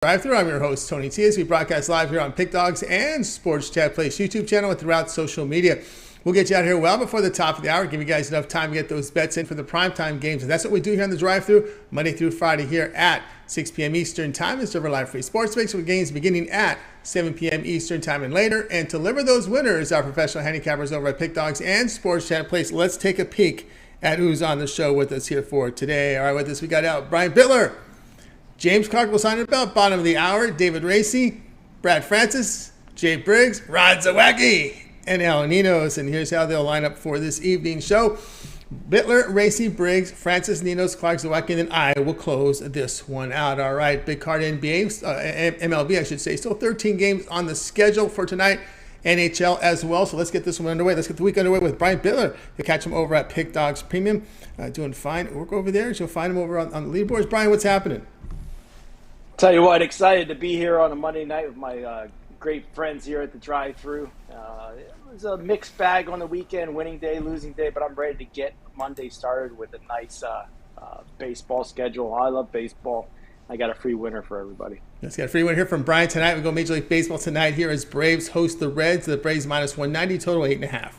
Drive-Thru. I'm your host, Tony T. As we broadcast live here on Pick Dogs and Sports Chat Place YouTube channel and throughout social media. We'll get you out here well before the top of the hour, give you guys enough time to get those bets in for the primetime games. And that's what we do here on the Drive-Thru, Monday through Friday here at 6 p.m. Eastern Time. It's Silver Live Free Sports Picks with games beginning at 7 p.m. Eastern Time and later. And to deliver those winners, our professional handicappers over at Pick Dogs and Sports Chat Place. Let's take a peek at who's on the show with us here for today. All right, with us we got out Brian Bittler, James Clark will sign it about bottom of the hour, David Racy, Brad Francis, Jay Briggs, Rod Zawacki, and Al Ninos. And here's how they'll line up for this evening show. Bittler, Racy, Briggs, Francis, Ninos, Clark, Zawacki, and then I will close this one out. All right, big card NBA, MLB, I should say. Still 13 games on the schedule for tonight. NHL as well. So let's get this one underway. Let's get the week underway with Brian Bittler. You catch him over at Pick Dogs Premium. Doing fine. Work over there. You'll find him over on the leaderboards. Brian, what's happening? Tell you what, excited to be here on a Monday night with my great friends here at the Drive-Thru. It was a mixed bag on the weekend, winning day, losing day, but I'm ready to get Monday started with a nice baseball schedule. I love baseball. I got a free winner for everybody. Let's get a free winner here from Brian tonight. We go Major League Baseball tonight here as Braves host the Reds. The Braves minus 190, total 8.5.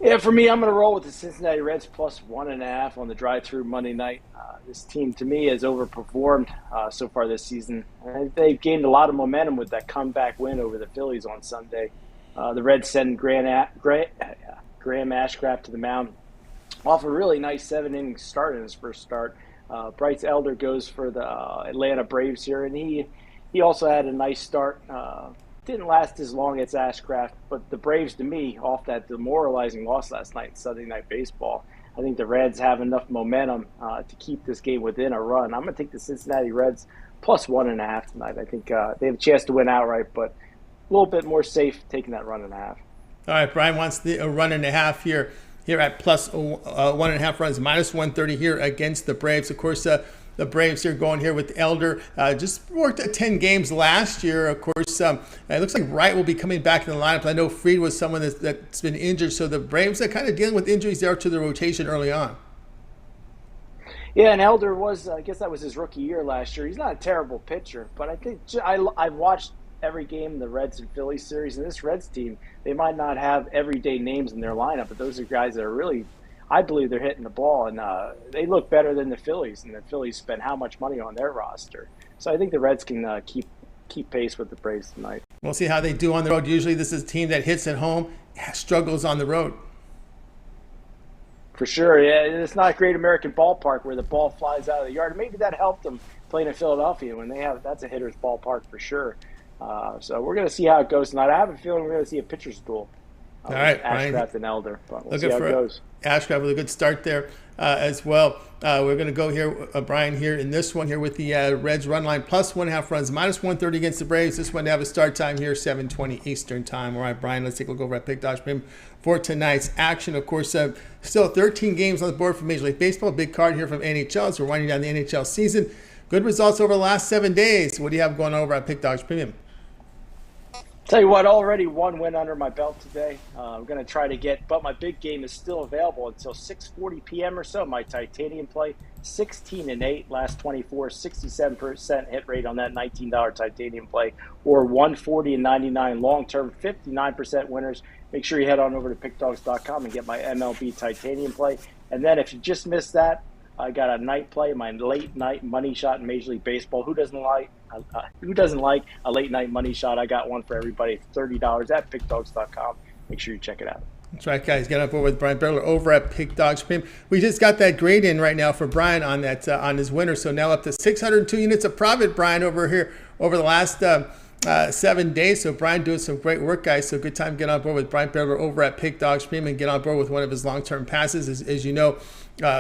Yeah, for me, I'm going to roll with the Cincinnati Reds plus 1.5 on the Drive-Thru Monday night. This team, to me, has overperformed so far this season. They've gained a lot of momentum with that comeback win over the Phillies on Sunday. The Reds send Graham Ashcraft to the mound off a really nice 7-inning start in his first start. Bryce Elder goes for the Atlanta Braves here, and he also had a nice start. Didn't last as long as Ashcraft, but the Braves, to me, off that demoralizing loss last night in Sunday Night Baseball, I think the Reds have enough momentum to keep this game within a run. I'm going to take the Cincinnati Reds plus 1.5 tonight. I think they have a chance to win outright, but a little bit more safe taking that 1.5. All right, Brian wants the 1.5 here at plus 1.5 runs, minus 130 here against the Braves. Of course, the Braves here going here with Elder. Just worked 10 games last year. Of course, it looks like Wright will be coming back in the lineup. I know Fried was someone that's been injured, so the Braves are kind of dealing with injuries there to the rotation early on. Yeah, and Elder was, I guess that was his rookie year last year. He's not a terrible pitcher, but I think I've watched every game the Reds and Phillies series, and this Reds team, they might not have everyday names in their lineup, but those are guys that are really, I believe they're hitting the ball, and they look better than the Phillies, and the Phillies spend how much money on their roster. So I think the Reds can keep pace with the Braves tonight. We'll see how they do on the road. Usually this is a team that hits at home, struggles on the road. For sure, yeah. It's not a great American ballpark where the ball flies out of the yard. Maybe that helped them playing in Philadelphia when that's a hitter's ballpark for sure. So we're going to see how it goes tonight. I have a feeling we're going to see a pitcher's duel. All right, Ashcraft and Elder. But we'll looking see how for it goes. Ashcraft with a good start there as well. We're going to go here, Brian, here in this one here with the Reds run line plus 1.5 runs, minus 130 against the Braves. This one to have a start time here, 7:20 Eastern Time. All right, Brian, let's take a look over at Pick Dogs Premium for tonight's action. Of course, still 13 games on the board for Major League Baseball. Big card here from NHL as we're winding down the NHL season. Good results over the last 7 days. What do you have going over at Pick Dogs Premium? Tell you what, already one win under my belt today. I'm going to try to get, but my big game is still available until 6:40 p.m. or so. My titanium play, 16-8, last 24, 67% hit rate on that $19 titanium play, or 140-99 long-term, 59% winners. Make sure you head on over to pickdogs.com and get my MLB titanium play. And then if you just missed that, I got a night play, my late night money shot in Major League Baseball. Who doesn't like a late night money shot? I got one for everybody, $30 at pickdogs.com. Make sure you check it out. That's right, guys. Get up over with Brian Bittler over at Pick Dogs Premium. We just got that grade in right now for Brian on that on his winner. So now up to 602 units of profit, Brian, over here over the last 7 days. So Brian doing some great work, guys. So good time to get on board with Brian Bittler over at Pick Dogs Premium and get on board with one of his long-term passes. As you know,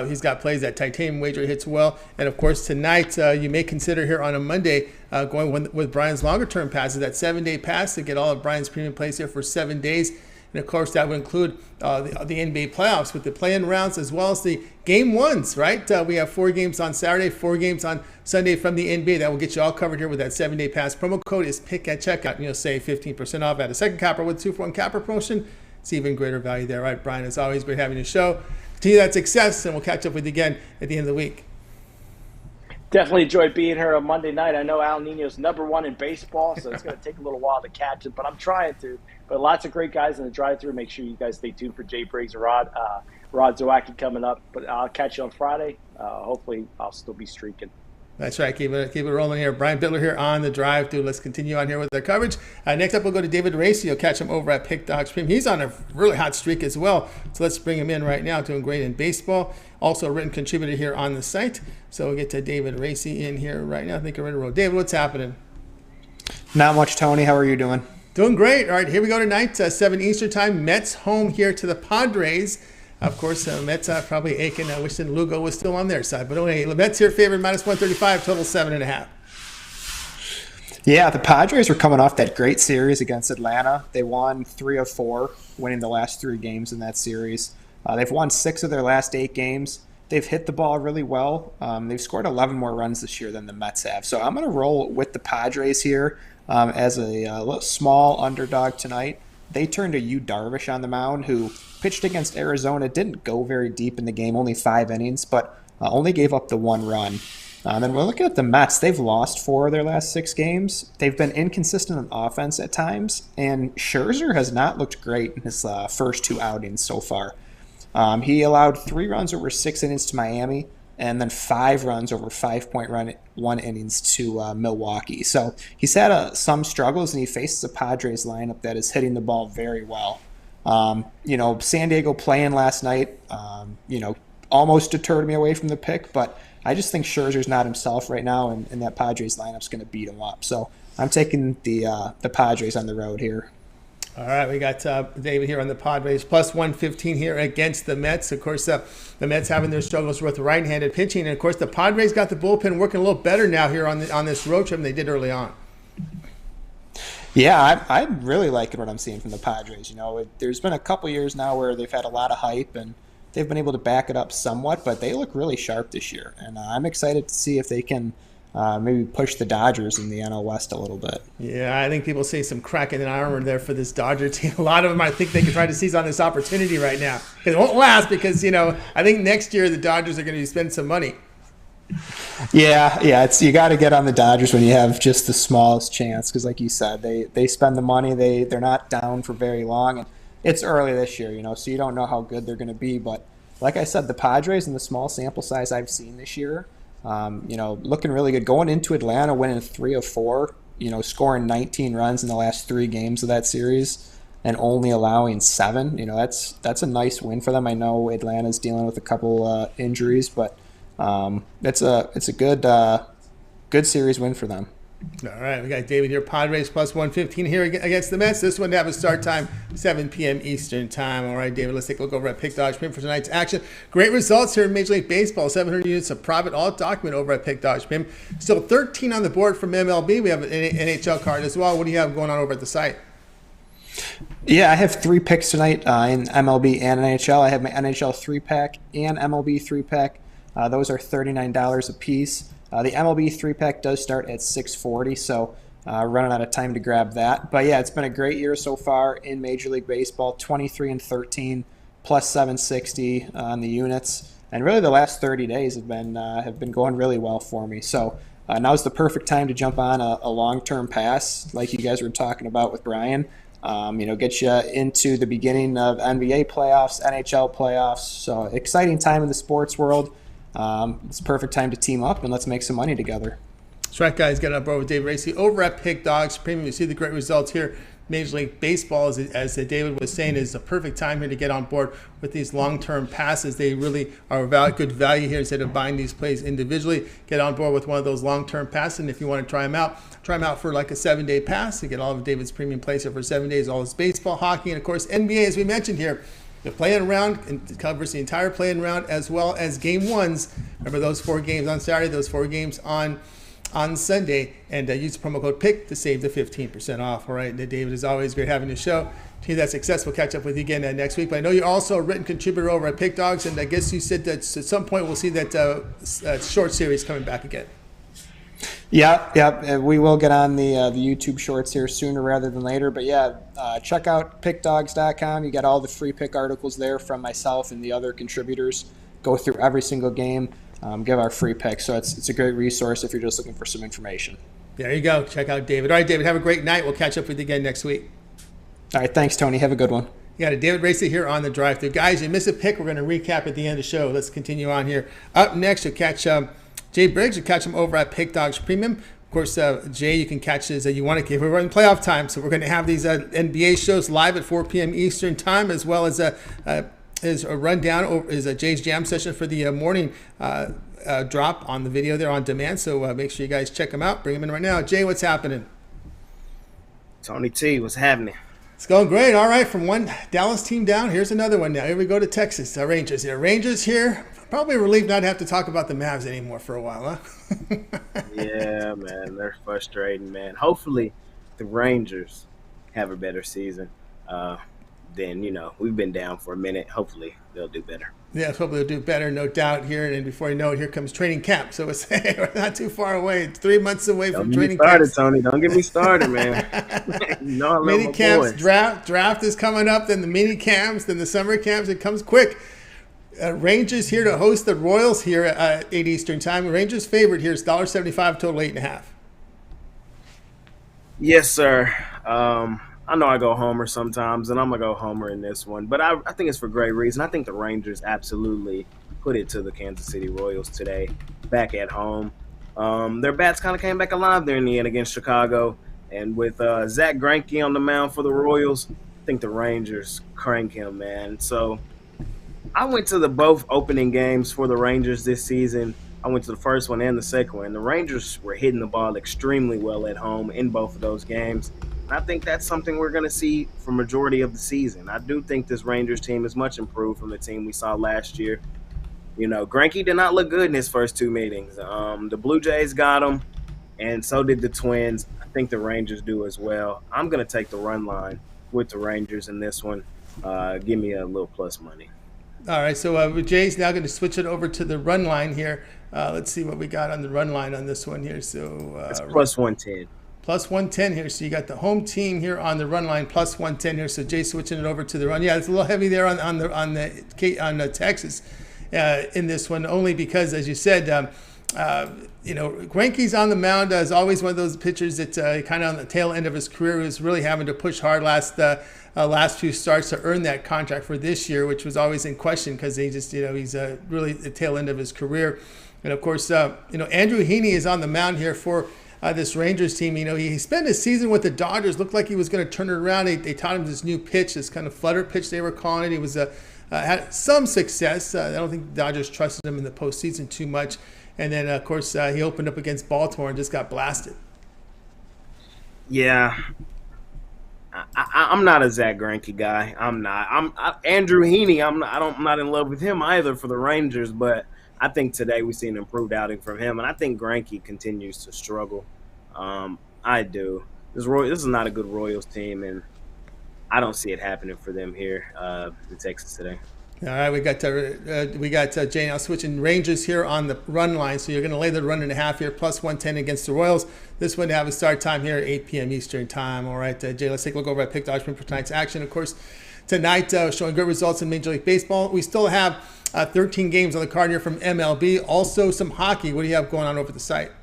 he's got plays that titanium wager hits well. And of course, tonight you may consider here on a Monday going with Brian's longer-term passes, that 7-day pass to get all of Brian's premium plays here for 7 days. And of course, that would include the NBA playoffs with the play-in rounds as well as the game ones, right? We have 4 games on Saturday, 4 games on Sunday from the NBA. That will get you all covered here with that 7-day pass. Promo code is PICK at checkout, and you'll save 15% off at a second capper with 2-for-1 capper promotion. It's even greater value there, right, Brian? It's always great having you show. Continue that success, and we'll catch up with you again at the end of the week. Definitely enjoyed being here on Monday night. I know Al Nino's #1 in baseball, so it's going to take a little while to catch him, but I'm trying to. But lots of great guys in the drive-thru. Make sure you guys stay tuned for Jay Briggs and Rod Zawacki coming up. But I'll catch you on Friday. Hopefully, I'll still be streaking. That's right. Keep it rolling here. Brian Bittler here on the drive through. Let's continue on here with our coverage. Next up, we'll go to David Racy. You'll catch him over at Pick Dogs Premium. He's on a really hot streak as well. So let's bring him in right now. Doing great in baseball. Also a written contributor here on the site. So we'll get to David Racy in here right now. I think we're ready to roll. David, what's happening? Not much, Tony. How are you doing? Doing great. All right, here we go tonight, 7 Eastern time. Mets home here to the Padres. Of course, Mets probably aching, wishing Lugo was still on their side. But anyway, Mets here favored -135, total 7.5. Yeah, the Padres were coming off that great series against Atlanta. They won 3 of 4, winning the last 3 games in that series. They've won 6 of their last 8 games. They've hit the ball really well. They've scored 11 more runs this year than the Mets have. So I'm going to roll with the Padres here as a small underdog tonight. They turned to Yu Darvish on the mound, who pitched against Arizona, didn't go very deep in the game, only 5 innings, but only gave up the 1 run. Then we're looking at the Mets. They've lost 4 of their last 6 games. They've been inconsistent on offense at times, and Scherzer has not looked great in his first 2 outings so far. He allowed 3 runs over 6 innings to Miami, and then 5 runs over 5.1 innings to Milwaukee. So he's had some struggles, and he faces a Padres lineup that is hitting the ball very well. San Diego playing last night, almost deterred me away from the pick, but I just think Scherzer's not himself right now, and that Padres lineup's going to beat him up. So I'm taking the Padres on the road here. All right, we got David here on the Padres, +115 here against the Mets. Of course, the Mets having their struggles with right-handed pitching. And, of course, the Padres got the bullpen working a little better now here on this road trip than they did early on. Yeah, I'm really liking what I'm seeing from the Padres. There's been a couple years now where they've had a lot of hype, and they've been able to back it up somewhat, but they look really sharp this year. And I'm excited to see if they can maybe push the Dodgers in the NL West a little bit. Yeah, I think people see some crack in the armor there for this Dodger team. A lot of them, I think they can try to seize on this opportunity right now. It won't last because, I think next year the Dodgers are going to spend some money. Yeah, you got to get on the Dodgers when you have just the smallest chance because, like you said, they spend the money. They're not down for very long, and it's early this year, so you don't know how good they're going to be. But like I said, the Padres in the small sample size I've seen this year, looking really good. Going into Atlanta, winning 3 of 4, scoring 19 runs in the last 3 games of that series, and only allowing 7. That's a nice win for them. I know Atlanta's dealing with a couple injuries, but it's a good series win for them. All right, we got David here, Padres +115 here against the Mets. This one to have a start time, 7 p.m. Eastern time. All right, David, let's take a look over at Pick Dogs Premium for tonight's action. Great results here in Major League Baseball, 700 units of profit, all documented over at Pick Dogs Premium. Still 13 on the board from MLB. We have an NHL card as well. What do you have going on over at the site? Yeah, I have 3 picks tonight in MLB and NHL. I have my NHL 3-pack and MLB 3-pack. Those are $39 a piece. The MLB 3-pack does start at $640, so running out of time to grab that. But yeah, it's been a great year so far in Major League Baseball, 23-13, +760 on the units. And really the last 30 days have been going really well for me. So now's the perfect time to jump on a long-term pass like you guys were talking about with Brian. Get you into the beginning of NBA playoffs, NHL playoffs. So exciting time in the sports world. It's a perfect time to team up and let's make some money together. That's right, guys. Get on board with Dave Racy over at Pick Dogs Premium. You see the great results here. Major League Baseball, as David was saying, is the perfect time here to get on board with these long-term passes. They really are good value here instead of buying these plays individually. Get on board with one of those long-term passes, and if you want to try them out for like a 7-day pass. You get all of David's premium plays here for 7 days, all his baseball, hockey, and of course NBA, as we mentioned here. The play-in round, and it covers the entire play-in round as well as game ones. Remember those 4 games on Saturday, those 4 games on Sunday, and use the promo code PICK to save the 15% off. All right, David, is always great having the show. To that success, we'll catch up with you again next week. But I know you're also a written contributor over at Pick Dogs, and I guess you said that at some point we'll see that short series coming back again. Yeah, we will get on the YouTube shorts here sooner rather than later. But yeah, check out pickdogs.com. You got all the free pick articles there from myself and the other contributors. Go through every single game. give our free picks. So it's a great resource if you're just looking for some information. There you go. Check out David. All right, David, have a great night. We'll catch up with you again next week. All right, thanks, Tony. Have a good one. You got a David Racy here on the Drive Thru. Guys, you miss a pick, we're going to recap at the end of the show. Let's continue on here. Up next, you'll catch Jay Briggs. You'll catch him over at Pick Dogs Premium. Of course, Jay, you can catch this. You want to keep. We're running playoff time, so we're going to have these NBA shows live at 4 p.m. Eastern time, as well as his rundown over his Jay's Jam session for the morning drop on the video there on demand. So make sure you guys check them out. Bring them in right now. Jay, what's happening? Tony T, what's happening? It's going great. All right, from one Dallas team down, here's another one now. Here we go to Texas. Rangers here. Rangers here. Probably relieved not to have to talk about the Mavs anymore for a while, huh? Yeah, man. They're frustrating, man. Hopefully the Rangers have a better season than, we've been down for a minute. Hopefully they'll do better. Yeah, hopefully they'll do better, no doubt here. And before you know it, here comes training camp. So it's we're not too far away. It's 3 months away from training camp. Don't get me started, Tony. Don't get me started, man. I love mini my camps, boys. draft is coming up. Then the mini camps, then the summer camps. It comes quick. Rangers here to host the Royals here at 8 Eastern time. Rangers favorite here is $1.75, total 8.5. Yes, sir. I know I go homer sometimes, and I'm going to go homer in this one. But I think it's for great reason. I think the Rangers absolutely put it to the Kansas City Royals today, back at home. Their bats kind of came back alive there in the end against Chicago. And with Zach Greinke on the mound for the Royals, I think the Rangers crank him, man. So I went to the both opening games for the Rangers this season. I went to the first one and the second one. And the Rangers were hitting the ball extremely well at home in both of those games. I think that's something we're going to see for majority of the season. I do think this Rangers team is much improved from the team we saw last year. Greinke did not look good in his first two meetings. The Blue Jays got him, and so did the Twins. I think the Rangers do as well. I'm going to take the run line with the Rangers in this one. Give me a little plus money. All right, so Jay's now going to switch it over to the run line here. Let's see what we got on the run line on this one here. So it's plus 110. Plus 110 here. So you got the home team here on the run line, plus 110 here. So Jay switching it over to the run. Yeah, it's a little heavy there on the Texas in this one, only because, as you said, Greinke's on the mound as always one of those pitchers that kind of on the tail end of his career was really having to push hard last few starts to earn that contract for this year, which was always in question because he just he's really the tail end of his career. And of course, Andrew Heaney is on the mound here for this Rangers team. He spent his season with the Dodgers. Looked like he was going to turn it around. They taught him this new pitch, this kind of flutter pitch they were calling it. He was had some success. I don't think the Dodgers trusted him in the postseason too much. And then, of course, he opened up against Baltimore and just got blasted. Yeah. I'm not a Zach Greinke guy. I'm not. Andrew Heaney, I'm not in love with him either for the Rangers, but I think today we see an improved outing from him, and I think Greinke continues to struggle. I do. This is not a good Royals team, and I don't see it happening for them here in Texas today. All right, we got Jay now switching Rangers here on the run line. So you're going to lay the run and a half here, plus 110 against the Royals. This one to have a start time here at 8 p.m. Eastern time. All right, Jay, let's take a look over at Pick Dogs for tonight's action. Of course, tonight showing good results in Major League Baseball. We still have 13 games on the card here from MLB. Also some hockey. What do you have going on over the site?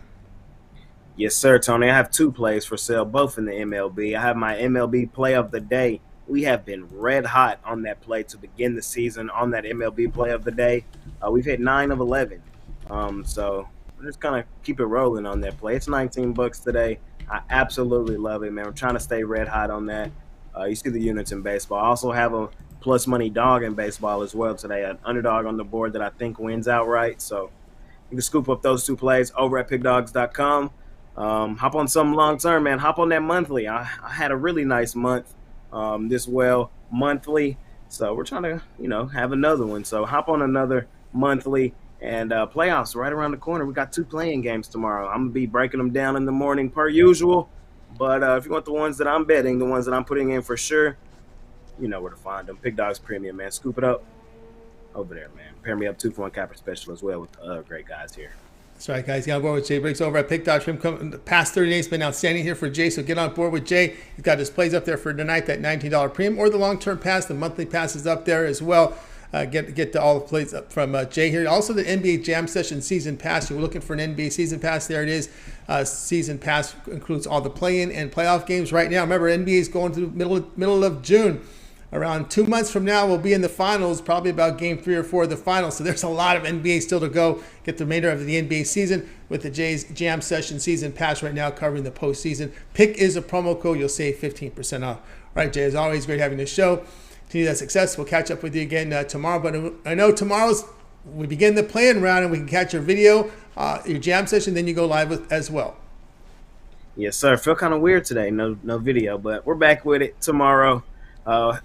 Yes, sir, Tony. I have two plays for sale, both in the MLB. I have my MLB play of the day. We have been red hot on that play to begin the season on that MLB play of the day. We've hit 9 of 11. So we're just going to keep it rolling on that play. It's $19 today. I absolutely love it, man. We're trying to stay red hot on that. You see the units in baseball. I also have a plus money dog in baseball as well today, an underdog on the board that I think wins outright. So you can scoop up those two plays over at pickdogs.com. Hop on something long term, man. Hop on that monthly. I had a really nice month. This monthly, so we're trying to have another one, so hop on another monthly, and playoffs right around the corner. We got 2 playing games tomorrow. I'm gonna be breaking them down in the morning per usual, but if you want the ones that I'm betting, the ones that I'm putting in for sure, you know where to find them. Pick Dogs Premium, man. Scoop it up over there, man. Pair me up 2-for-1 capper special as well with the other great guys here. That's right, guys. Get on board with Jay Briggs over at Pick Dogs. The past 30 days has been outstanding here for Jay, so get on board with Jay. He's got his plays up there for tonight, that $19 premium, or the long-term pass. The monthly pass is up there as well. get to all the plays up from Jay here. Also, the NBA Jam Session Season Pass. You're looking for an NBA Season Pass. There it is. Season Pass includes all the play-in and playoff games right now. Remember, NBA is going to the middle of June. Around 2 months from now, we'll be in the finals, probably about game 3 or 4 of the finals. So there's a lot of NBA still to go. Get the remainder of the NBA season with the Jays Jam Session Season Pass right now covering the postseason. Pick is a promo code. You'll save 15% off. All right, Jay, as always, great having this show. Continue that success. We'll catch up with you again tomorrow. But I know we begin the play-in round and we can catch your video, your jam session, then you go live with as well. Yes, sir. Feel kind of weird today. No video, but we're back with it tomorrow.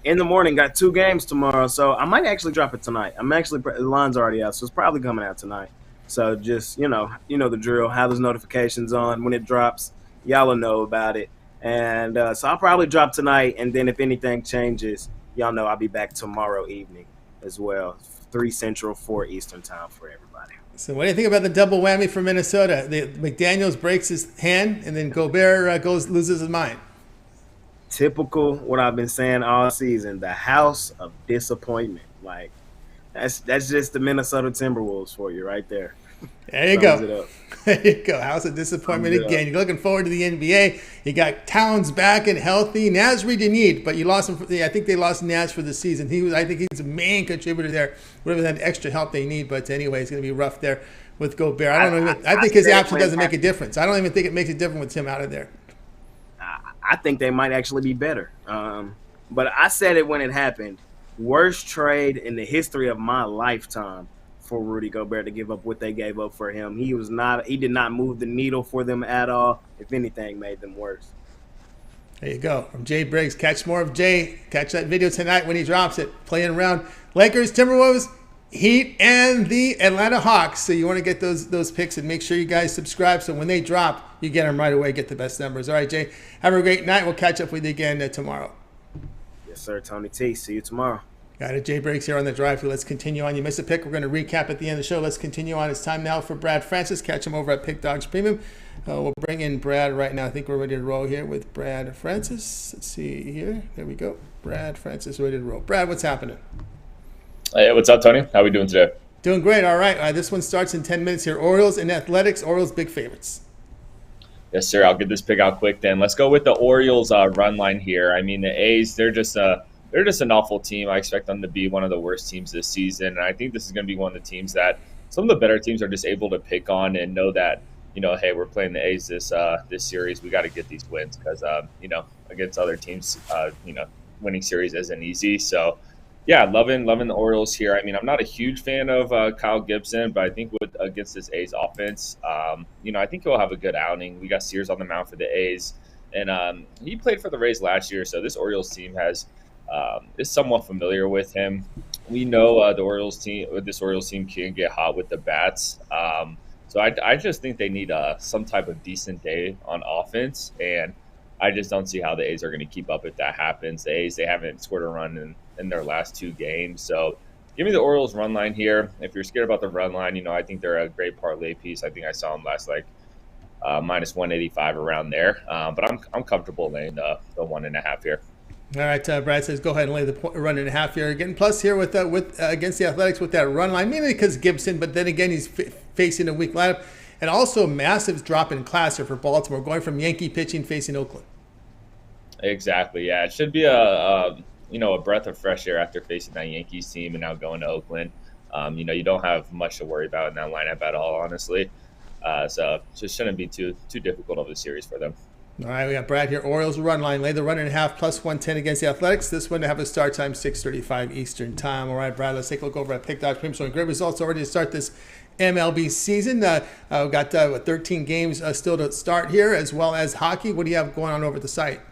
In the morning, got 2 games tomorrow, so I might actually drop it tonight. The line's already out, so it's probably coming out tonight. So just, you know the drill, have those notifications on when it drops. Y'all will know about it. And so I'll probably drop tonight, and then if anything changes, y'all know I'll be back tomorrow evening as well. 3 Central, 4 Eastern time for everybody. So what do you think about the double whammy for Minnesota? McDaniels breaks his hand, and then Gobert loses his mind. Typical what I've been saying all season, the house of disappointment. Like that's just the Minnesota Timberwolves for you right there. There you go. There you go. House of disappointment again. You're looking forward to the NBA. You got Towns back and healthy. Naz Reid you need, but you lost him. I think they lost Naz for the season. I think he's a main contributor there. Whatever that extra help they need, but anyway, it's going to be rough there with Gobert. I think his absence doesn't make a difference. I don't even think it makes a difference with him out of there. I think they might actually be better. But I said it when it happened. Worst trade in the history of my lifetime for Rudy Gobert to give up what they gave up for him. He did not move the needle for them at all. If anything, made them worse. There you go. From Jay Briggs. Catch more of Jay. Catch that video tonight when he drops it. Playing around Lakers, Timberwolves, Heat, and the Atlanta Hawks. So you want to get those picks and make sure you guys subscribe so when they drop, you get them right away, get the best numbers. All right, Jay, have a great night. We'll catch up with you again tomorrow. Yes, sir. Tony T. See you tomorrow. Got it. Jay Briggs here on the drive. Let's continue on. You missed a pick. We're going to recap at the end of the show. Let's continue on. It's time now for Brad Francis. Catch him over at Pick Dogs Premium. We'll bring in Brad right now. I think we're ready to roll here with Brad Francis. Let's see here. There we go. Brad Francis ready to roll. Brad, what's happening? Hey, what's up, Tony? How are we doing today? Doing great. All right. This one starts in 10 minutes here. Orioles and Athletics. Orioles big favorites. Yes, sir. I'll get this pick out quick then. Let's go with the Orioles run line here. I mean, the A's, they're just an awful team. I expect them to be one of the worst teams this season. And I think this is going to be one of the teams that some of the better teams are just able to pick on and know that, hey, we're playing the A's this series. We got to get these wins because, against other teams, winning series isn't easy. So, yeah, loving the Orioles here. I mean, I'm not a huge fan of Kyle Gibson, but I think against this A's offense, I think he'll have a good outing. We got Sears on the mound for the A's, and he played for the Rays last year, so this Orioles team is somewhat familiar with him. We know this Orioles team can get hot with the bats. So I just think they need some type of decent day on offense, and I just don't see how the A's are going to keep up if that happens. The A's, they haven't scored a run in their last 2 games. So give me the Orioles run line here. If you're scared about the run line, I think they're a great parlay piece. I think I saw them last minus 185 around there. But I'm comfortable laying the 1.5 here. All right, Brad says go ahead and lay the run and a half here. Again, plus here with against the Athletics with that run line, mainly because Gibson, but then again he's facing a weak lineup, and also a massive drop in class here for Baltimore, going from Yankee pitching facing Oakland. Exactly, yeah. It should be a breath of fresh air after facing that Yankees team and now going to Oakland. You don't have much to worry about in that lineup at all, honestly. So it just shouldn't be too difficult of a series for them. All right, we got Brad here. Orioles run line. Lay the run and a half plus 110 against the Athletics. This one to have a start time 6:35 Eastern time. All right, Brad, let's take a look over at Pick Dogs Premium. So great results already to start this MLB season. We've got 13 games still to start here, as well as hockey. What do you have going on over at the site?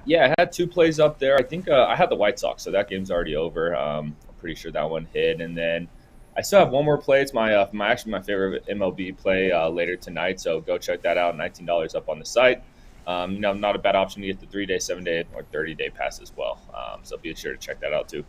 Yeah, I had 2 plays up there. I think I had the White Sox, so that game's already over. I'm pretty sure that one hit. And then I still have one more play. It's my favorite MLB play later tonight, so go check that out. $19 up on the site. Not a bad option to get the 3-day, 7-day, or 30-day pass as well. So be sure to check that out too.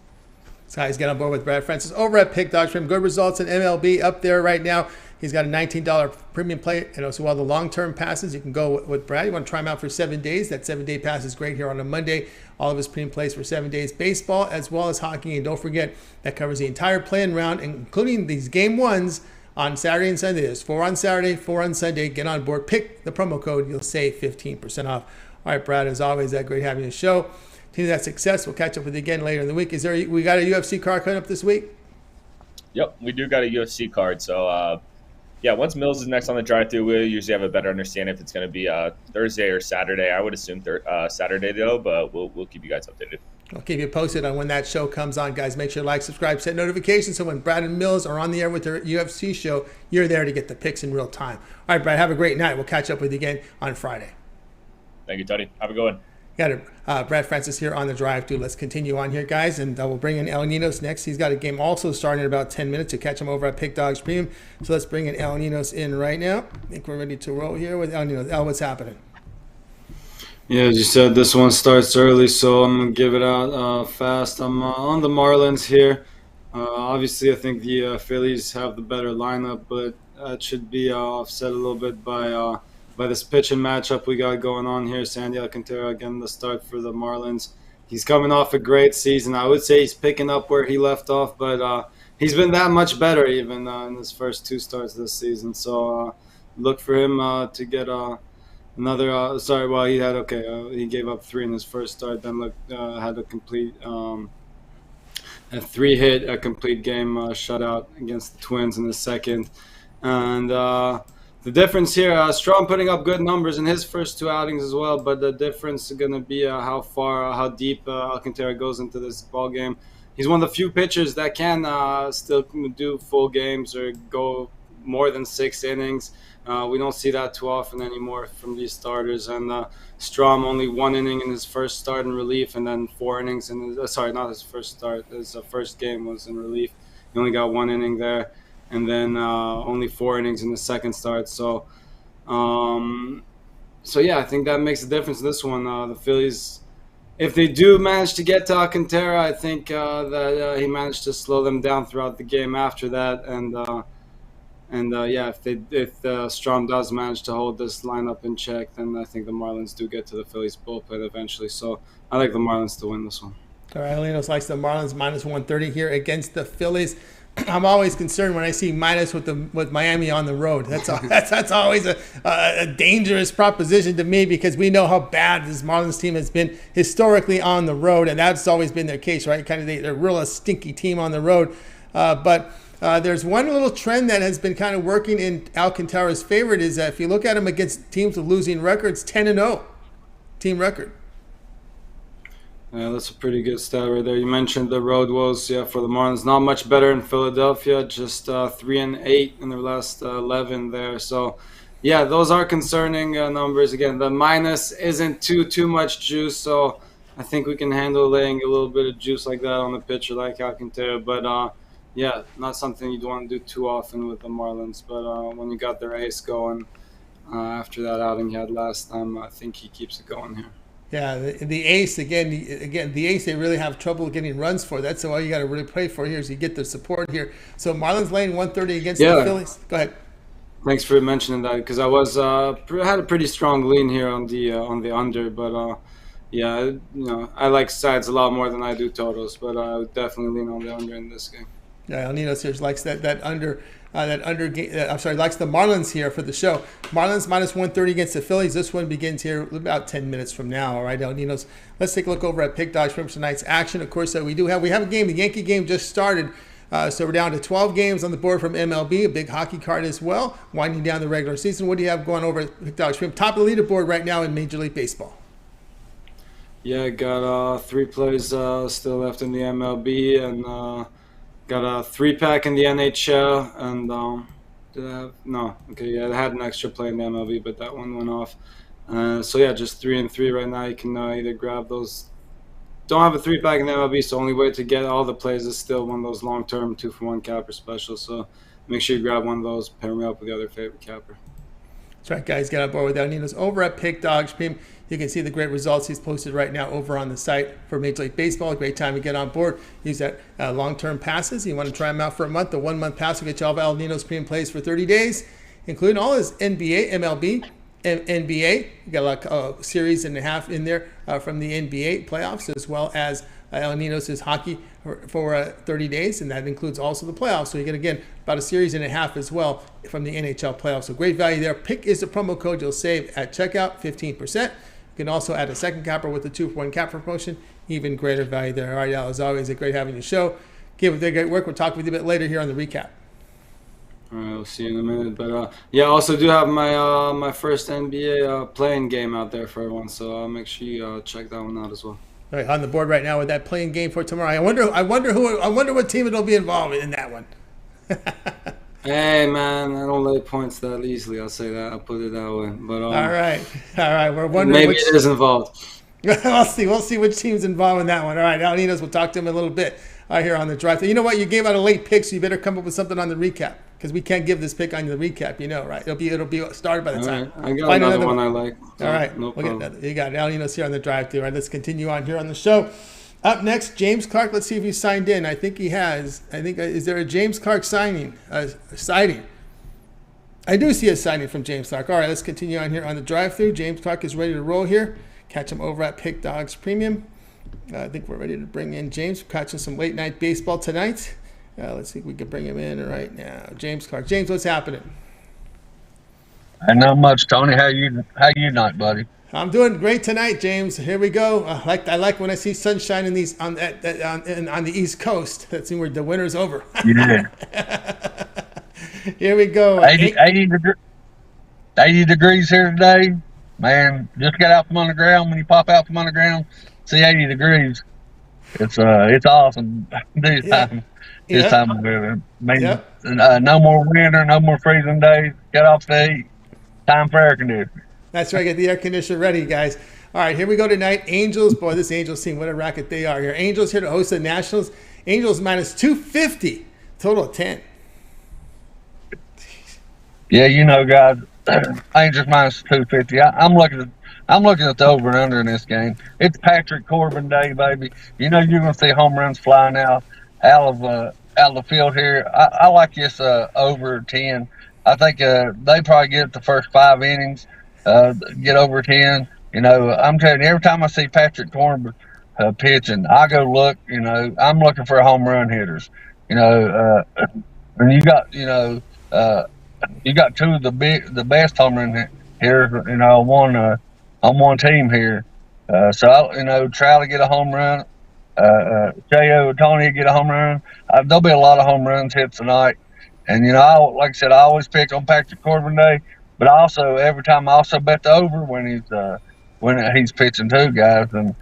So guys, get on board with Brad Francis over at Pick Dogs Premium. Good results in MLB up there right now. He's got a $19 premium play, and as well the long-term passes. You can go with Brad. You want to try him out for 7 days. That 7-day pass is great here on a Monday. All of his premium plays for 7 days. Baseball as well as hockey. And don't forget, that covers the entire playing round, including these game ones on Saturday and Sunday. There's 4 on Saturday, 4 on Sunday. Get on board. Pick the promo code. You'll save 15% off. All right, Brad, as always, great having you on the show. Continue that success. We'll catch up with you again later in the week. We got a UFC card coming up this week? Yep, we do got a UFC card. So, once Mills is next on the drive-through, we'll usually have a better understanding if it's going to be Thursday or Saturday. I would assume Saturday, though, but we'll keep you guys updated. I'll keep you posted on when that show comes on, guys. Make sure to like, subscribe, set notifications so when Brad and Mills are on the air with their UFC show, you're there to get the picks in real time. All right, Brad, have a great night. We'll catch up with you again on Friday. Thank you, Tony. Have a good one. Got Brad Francis here on the drive-through. Let's continue on here, guys, and we'll bring in El Ninos next. He's got a game also starting in about 10 minutes to catch him over at Pick Dogs Premium. So let's bring in El Ninos in right now. I think we're ready to roll here with El Ninos. El, what's happening? Yeah, as you said, this one starts early, so I'm going to give it out fast. I'm on the Marlins here. Obviously, I think the Phillies have the better lineup, but it should be offset a little bit by this pitching matchup we got going on here. Sandy Alcantara getting the start for the Marlins. He's coming off a great season. I would say he's picking up where he left off, but he's been that much better even in his first 2 starts this season. So look for him to get another. He gave up 3 in his first start. Then had a complete a 3-hit, a complete game shutout against the Twins in the second, and. The difference here, Strom putting up good numbers in his first 2 outings as well, but the difference is going to be how deep Alcantara goes into this ball game. He's one of the few pitchers that can still do full games or go more than 6 innings. We don't see that too often anymore from these starters. And Strom only 1 inning in his first start in relief, and then 4 innings in his not his first start. His first game was in relief. He only got 1 inning there. And then only 4 innings in the second start. So, I think that makes a difference in this one. The Phillies, if they do manage to get to Alcantara, I think that he managed to slow them down throughout the game after that. If Strom does manage to hold this lineup in check, then I think the Marlins do get to the Phillies bullpen eventually. So I like the Marlins to win this one. All right, Linos likes the Marlins minus 130 here against the Phillies. I'm always concerned when I see minus with Miami on the road. That's always a dangerous proposition to me because we know how bad this Marlins team has been historically on the road, and that's always been their case, right? They're real a stinky team on the road. But there's one little trend that has been kind of working in Alcantara's favor is that if you look at him against teams with losing records, 10-0 team record. Yeah, that's a pretty good stat right there. You mentioned the road woes, for the Marlins. Not much better in Philadelphia, just 3-8 in their last 11 there. So, those are concerning numbers. Again, the minus isn't too much juice, so I think we can handle laying a little bit of juice like that on a pitcher like Alcantara. But, not something you'd want to do too often with the Marlins. But when you got their ace going after that outing he had last time, I think he keeps it going here. Yeah, the ace, again, the ace they really have trouble getting runs for. That's all you got to really pray for here is you get the support here. So Marlins laying 130 against the Phillies. Go ahead. Thanks for mentioning that because I was had a pretty strong lean here on the under, but I like sides a lot more than I do totals, but I would definitely lean on the under in this game. Yeah, El Ninos here likes that under. Likes the Marlins here for the show. Marlins minus 130 against the Phillies. This one begins here about 10 minutes from now. All right, El Ninos. Let's take a look over at Pick Dogs for tonight's action. Of course, we have a game. The Yankee game just started. So we're down to 12 games on the board from MLB, a big hockey card as well, winding down the regular season. What do you have going over at Pick Dogs? Top of the leaderboard right now in Major League Baseball. Yeah, got 3 plays still left in the MLB, and got a 3-pack in the NHL, and did I have? No. Okay, yeah, I had an extra play in the MLB, but that one went off. Just 3 and 3 right now. You can either grab those. Don't have a 3-pack in the MLB, so only way to get all the plays is still one of those long-term 2-for-1 capper specials. So make sure you grab one of those. Pair me up with the other favorite capper. That's right, guys. Get on board with El Nino's over at Pick Dogs Premium. You can see the great results he's posted right now over on the site for Major League Baseball. A great time to get on board. Use that long-term passes. You want to try them out for a month. The 1-month pass will get you all of El Nino's premium plays for 30 days, including all his NBA, MLB, NBA. You got like a series and a half in there from the NBA playoffs, as well as El Nino's his hockey for 30 days, and that includes also the playoffs. So you get, again, about a series and a half as well from the NHL playoffs. So great value there. Pick is the promo code you'll save at checkout, 15%. You can also add a second capper with the 2-for-1 capper promotion. Even greater value there. All right, Al, as always, a great having you show. Keep up the great work. We'll talk with you a bit later here on the recap. All right, we'll see you in a minute. But yeah, I also do have my my first NBA playing game out there for everyone, so make sure you check that one out as well. All right, on the board right now with that playing game for tomorrow. I wonder what team it'll be involved in that one. Hey man, I don't lay points that easily. I'll say that. I'll put it that way. But all right. We're wondering maybe it is involved. We'll see which team's involved in that one. All right, Al Nino's, we'll talk to him in a little bit here on the drive. You know what? You gave out a late pick, so you better come up with something on the recap, because we can't give this pick on the recap. You know, right? It'll be started by the time. Right. I got another one I like. So all right, no we'll get another. You got it. Al Nino's here on the drive through. All right, let's continue on here on the show. Up next, James Clark. Let's see if he's signed in. I think he has. Is there a James Clark sighting? I do see a signing from James Clark. All right, let's continue on here on the drive-through. James Clark is ready to roll here. Catch him over at Pick Dogs Premium. I think we're ready to bring in James. We're catching some late-night baseball tonight. Let's see if we can bring him in right now. James Clark. James, what's happening? Not much, Tony. How you not, buddy? I'm doing great tonight, James. Here we go. I like when I see sunshine in these on the East Coast. That's where the winter's over. Yeah. Here we go. 80 degrees here today. Man, just got out from underground. When you pop out from underground, see 80 degrees. It's awesome this time of year. No more winter, no more freezing days. Get off the heat. Time for air conditioning. That's right. Get the air conditioner ready, guys. All right, here we go tonight. Angels. Boy, this Angels team, what a racket they are here. Angels here to host the Nationals. Angels minus 250. Total of 10. Yeah, guys, Angels minus 250. I'm looking at the over and under in this game. It's Patrick Corbin Day, baby. You're gonna see home runs flying out of the field here. I like this over 10. I think they probably get the first 5 innings, get over 10. I'm telling you, every time I see Patrick Corbin pitching, I go look. I'm looking for home run hitters. And you got 2 of the best home run hitters, on one team here. So I'll, try to get a home run. Tony get a home run. There'll be a lot of home runs hit tonight. And like I said, I always pick on Patrick Corbin Day, but every time I also bet the over when he's pitching too, guys. And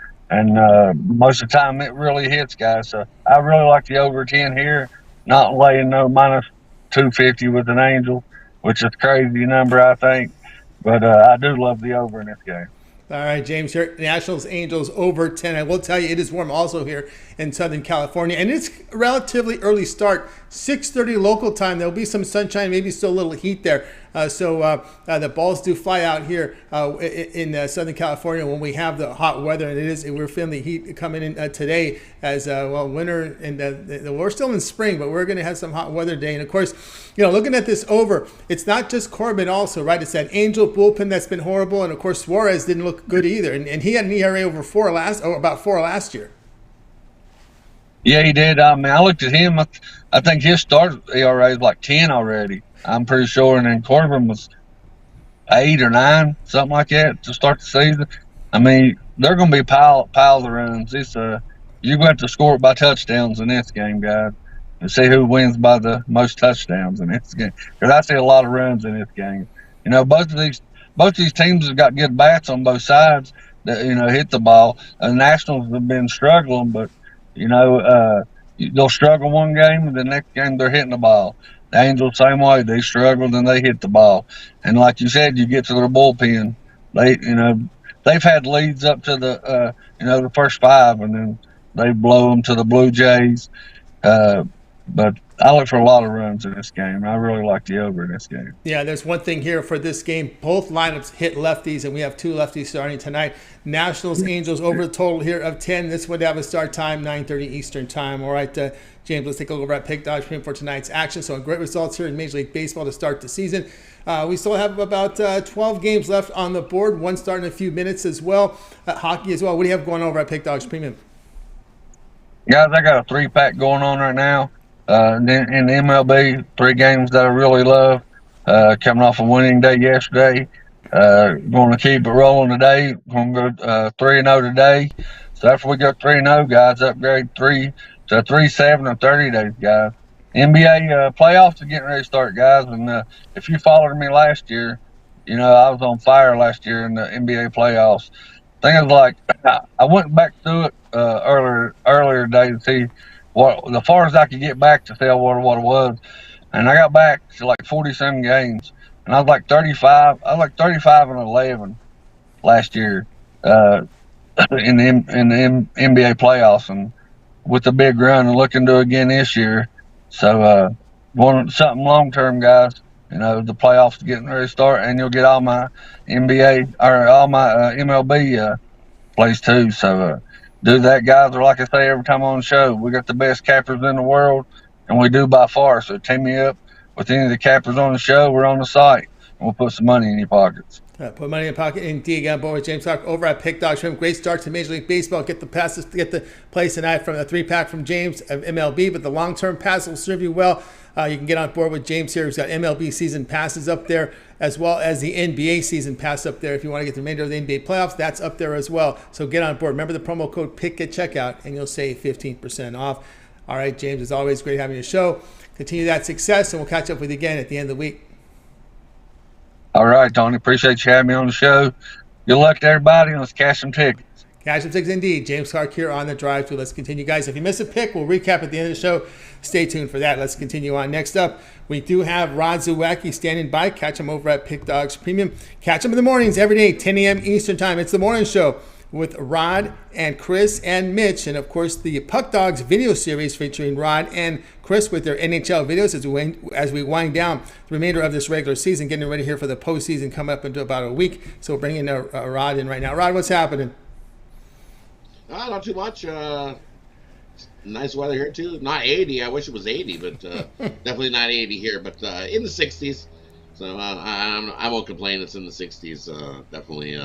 most of the time it really hits, guys. So I really like the over 10 here. Not laying no minus 250 with an Angel, which is a crazy number, I think. But I do love the over in this game. All right, James, here, Nationals, Angels, over 10. I will tell you, it is warm also here in Southern California, and it's a relatively early start, 6:30 local time. There'll be some sunshine, maybe still a little heat there. So the balls do fly out here in Southern California when we have the hot weather, and we're feeling the heat coming in today as winter, and we're still in spring, but we're going to have some hot weather day. And of course, looking at this over, it's not just Corbin also, right? It's that Angel bullpen that's been horrible, and of course Suarez didn't look good either, and he had an ERA over about 4 last year. Yeah, he did. I looked at him. I think his start ERA is like 10 already. I'm pretty sure. And then Corbin was 8 or 9, something like that, to start the season. They're going to be piles of runs. You're going to have to score it by touchdowns in this game, guys, and see who wins by the most touchdowns in this game. Because I see a lot of runs in this game. Both of these teams have got good bats on both sides that hit the ball. The Nationals have been struggling, but they'll struggle one game, and the next game they're hitting the ball. The Angels, same way. They struggled and they hit the ball. And like you said, you get to their bullpen. They've had leads up to the first 5, and then they blow them to the Blue Jays. But I look for a lot of runs in this game. I really like the over in this game. Yeah, there's one thing here for this game. Both lineups hit lefties, and we have 2 lefties starting tonight. Nationals, Angels over the total here of 10. This would have a start time, 9:30 Eastern time. All right, James, let's take a look over at Pick Dodge Premium for tonight's action. So great results here in Major League Baseball to start the season. We still have about 12 games left on the board, one starting in a few minutes as well. Hockey as well. What do you have going over at Pick Dodge Premium? Guys, I got a 3-pack going on right now. In the MLB, 3 games that I really love. Coming off a winning day yesterday. Going to keep it rolling today. Going to go 3-0 today. So after we go 3-0, guys, upgrade 3 to 3-7 in 30 days, guys. NBA playoffs are getting ready to start, guys. And if you followed me last year, you know I was on fire last year in the NBA playoffs. Thing is, like, I went back through it earlier today to see what the farthest I could get back to tell what it was, and I got back to like 47 games, and I was like 35. I was like 35-11 last year in the NBA playoffs, and with the big run, and looking to again this year. So want something long term, guys. You know, the playoffs are getting ready to start, and you'll get all my NBA or all my MLB plays too. So do that, guys. Or like I say every time on the show, we got the best cappers in the world, and we do by far. So team me up with any of the cappers on the show. We're on the site, and we'll put some money in your pockets. Put money in your pocket. Indeed, again, boy, James Hawk over at Pick Dog Shrimp. Great start to Major League Baseball. Get the passes, get the plays tonight from a 3-pack from James of MLB, but the long-term pass will serve you well. You can get on board with James here. He's got MLB season passes up there, as well as the NBA season pass up there. If you want to get the remainder of the NBA playoffs, that's up there as well. So get on board. Remember the promo code PICK at checkout, and you'll save 15% off. All right, James, it's always great having you show. Continue that success, and we'll catch up with you again at the end of the week. All right, Tony. Appreciate you having me on the show. Good luck to everybody, and let's cash some tickets. Cash some tickets indeed. James Clark here on the drive through. Let's continue, guys. If you miss a pick, we'll recap at the end of the show. Stay tuned for that. Let's continue on. Next up, we do have Rod Zawacki standing by. Catch him over at Pick Dogs Premium. Catch him in the mornings every day, 10 a.m. Eastern Time. It's the morning show with Rod and Chris and Mitch, and of course the Puck Dogs video series featuring Rod and Chris with their NHL videos as we wind down the remainder of this regular season, getting ready here for the postseason coming up into about a week. So we're bringing Rod in right now. Rod, what's happening? Not too much. Nice weather here too. Not 80. I wish it was 80, but definitely not 80 here. But in the 60s, so I won't complain. It's in the 60s. Definitely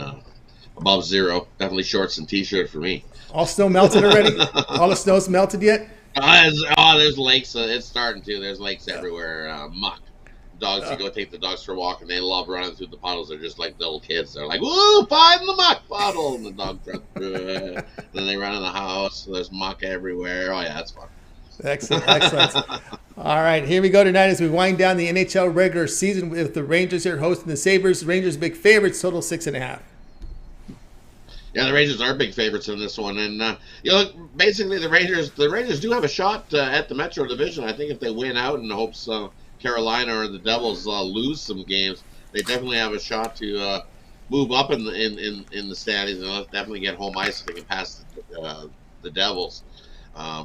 above zero. Definitely shorts and t-shirt for me. All snow melted already? All the snow's melted yet? There's lakes. It's starting to. There's lakes everywhere. Muck. Dogs, you go take the dogs for a walk, and they love running through the puddles. They're just like little kids. They're like, "Woo, find the muck puddle!" And the dog runs through it. Then they run in the house. There's muck everywhere. Oh yeah, that's fun. Excellent. All right, here we go tonight as we wind down the NHL regular season with the Rangers here hosting the Sabres. Rangers big favorites, total 6.5. Yeah, the Rangers are big favorites in this one, and basically the Rangers do have a shot at the Metro Division. I think if they win out in hopes Carolina or the Devils lose some games, they definitely have a shot to move up in the standings, and they'll definitely get home ice if they can pass the Devils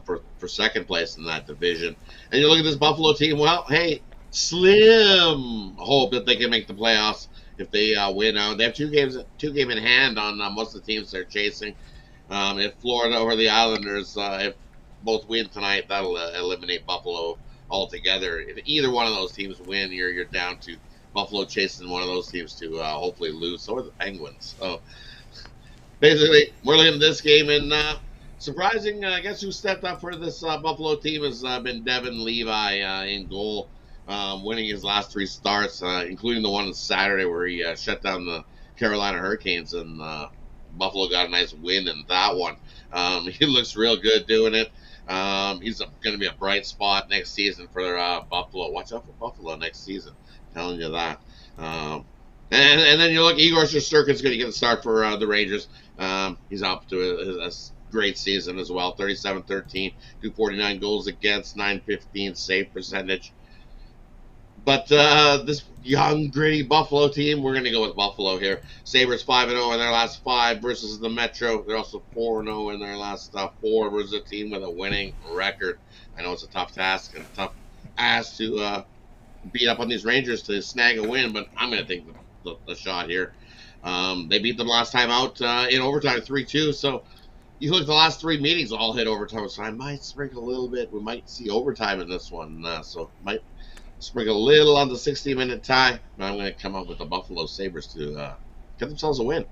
for second place in that division. And you look at this Buffalo team. Well, hey, slim hope that they can make the playoffs if they win out. They have two game in hand on most of the teams they're chasing. If Florida or the Islanders if both win tonight, that'll eliminate Buffalo altogether. If either one of those teams win, you're down to Buffalo chasing one of those teams to hopefully lose, or the Penguins. So basically, we're looking at this game, and surprising, I guess who stepped up for this Buffalo team has been Devin Levi in goal, winning his last 3 starts, including the one on Saturday where he shut down the Carolina Hurricanes, and Buffalo got a nice win in that one. He looks real good doing it. He's going to be a bright spot next season for Buffalo. Watch out for Buffalo next season. I'm telling you that. And then you look, Igor Shesterkin's going to get a start for the Rangers. He's up to a great season as well. 37-13, 249 goals against, 915 save percentage. But this young, gritty Buffalo team, we're going to go with Buffalo here. Sabres 5-0 in their last 5 versus the Metro. They're also 4-0 in their last 4 versus a team with a winning record. I know it's a tough task and a tough asked to beat up on these Rangers to snag a win, but I'm going to take the shot here. They beat them last time out in overtime 3-2, so you look at the last 3 meetings all hit overtime, so I might sprinkle a little bit. We might see overtime in this one, so might sprinkle a little on the 60-minute tie. I'm going to come up with the Buffalo Sabres to get themselves a win.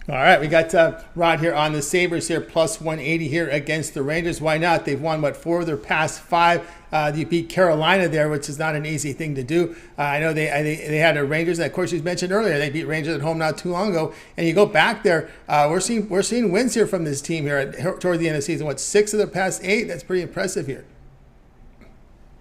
All right, we got Rod here on the Sabres here, plus 180 here against the Rangers. Why not? They've won, 4 of their past 5. You beat Carolina there, which is not an easy thing to do. I know they had a Rangers, and of course, you mentioned earlier, they beat Rangers at home not too long ago. And you go back there, we're seeing wins here from this team here toward the end of the season. 6 of the past 8? That's pretty impressive here.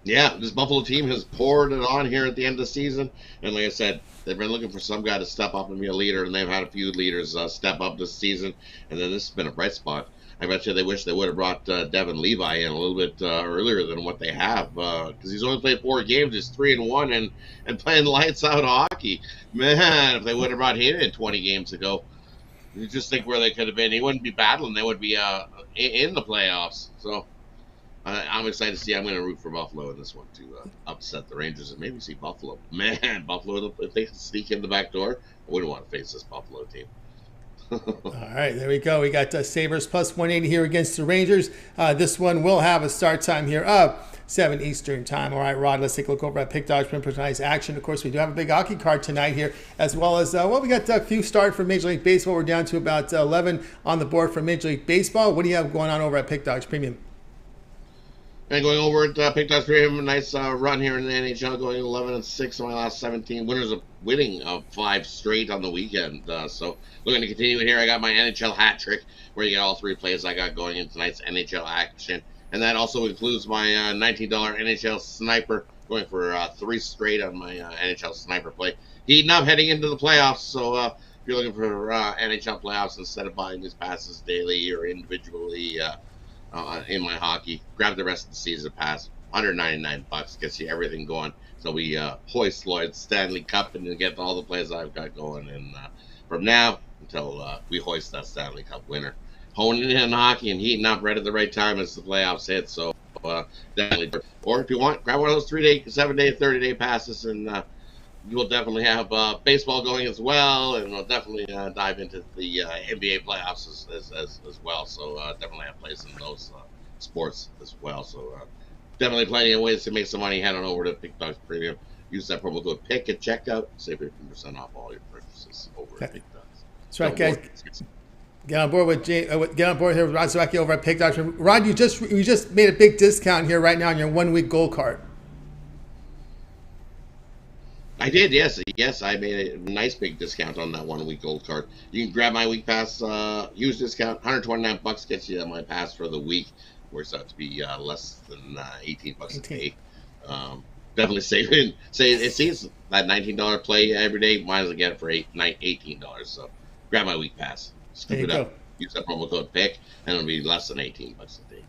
Yeah, this Buffalo team has poured it on here at the end of the season. And like I said, they've been looking for some guy to step up and be a leader, and they've had a few leaders step up this season. And then this has been a bright spot. I bet you they wish they would have brought Devin Levi in a little bit earlier than what they have, because he's only played 4 games. He's 3-1 and playing lights out hockey. Man, if they would have brought him in 20 games ago, you just think where they could have been. He wouldn't be battling. They would be in the playoffs. So I'm excited to see. I'm going to root for Buffalo in this one to upset the Rangers and maybe see Buffalo. Man, Buffalo, if they sneak in the back door, I wouldn't want to face this Buffalo team. All right, there we go. We got Sabres plus 180 here against the Rangers. This one will have a start time here of 7 Eastern time. All right, Rod, let's take a look over at Pick Dogs for tonight's action. Of course, we do have a big hockey card tonight here, as well as, we got a few started for Major League Baseball. We're down to about 11 on the board for Major League Baseball. What do you have going on over at Pick Dogs Premium? And going over at Pick Dogs Premium, a nice run here in the NHL, going 11-6 in my last 17. Winning of 5 straight on the weekend. So looking to continue it here. I got my NHL hat trick, where you get all 3 plays I got going in tonight's NHL action. And that also includes my $19 NHL sniper, going for 3 straight on my NHL sniper play. Heating up heading into the playoffs. So if you're looking for NHL playoffs, instead of buying these passes daily or individually in my hockey, grab the rest of the season pass. $199 gets you everything going. So we hoist Lloyd's Stanley Cup and get all the plays I've got going. And from now until we hoist that Stanley Cup winner, honing in hockey and heating up right at the right time as the playoffs hit. So definitely, or if you want, grab one of those 3-day, 7-day, 30-day passes, and you will definitely have baseball going as well, and we'll definitely dive into the NBA playoffs as well. So definitely have plays in those sports as well. So definitely plenty of ways to make some money. Head on over to Pick Dogs Premium. Use that promo code PICK at checkout. Save 15% off all your purchases over at Pick Dogs. That's right, guys. Get on board here with Rod Zawacki over at Pick Dogs. Rod, you just made a big discount here right now on your 1-week gold card. I did, yes. I made a nice big discount on that 1-week gold card. You can grab my week pass, use discount. $129 gets you my pass for the week. Works out to be less than $18 a day. Definitely saving. It seems that $19 play every day. Might as well get it for $18. So grab my week pass. Scoop it up. Use that promo code PICK, and it'll be less than $18 a day.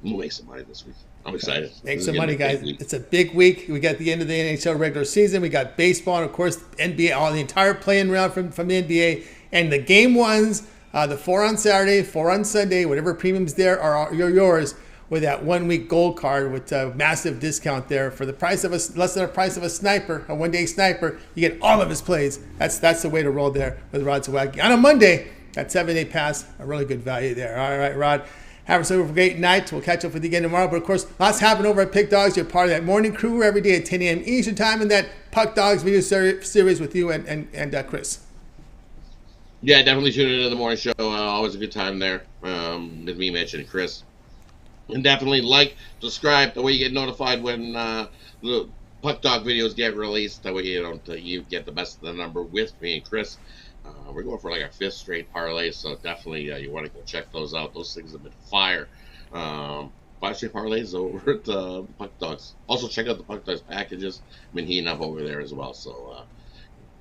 We'll make some money this week. I'm excited. Make some money, guys. It's a big week. We got the end of the NHL regular season. We got baseball, and of course, NBA, all the entire playing round from the NBA. And the game ones, the 4 on Saturday, 4 on Sunday, whatever premiums there are yours with that 1-week gold card with a massive discount there for the price of less than the price of a sniper, a 1-day sniper. You get all of his plays. That's the way to roll there with Rod Zawacki. On a Monday, that 7-day pass, a really good value there. All right, Rod. Have yourself a great night. We'll catch up with you again tomorrow. But, of course, lots happening over at Pick Dogs. You're part of that morning crew every day at 10 a.m. Eastern Time, and that Puck Dogs video series with you and Chris. Yeah, definitely tune into the morning show. Always a good time there with me, Mitch, and Chris. And definitely like, subscribe. That way you get notified when the Puck Dog videos get released. That way you get the best of the number with me and Chris. We're going for like our 5th straight parlay, so definitely you want to go check those out. Those things have been fire. 5 straight parlays over at the Puck Dogs. Also check out the Puck Dogs packages. I've been heating up over there as well. So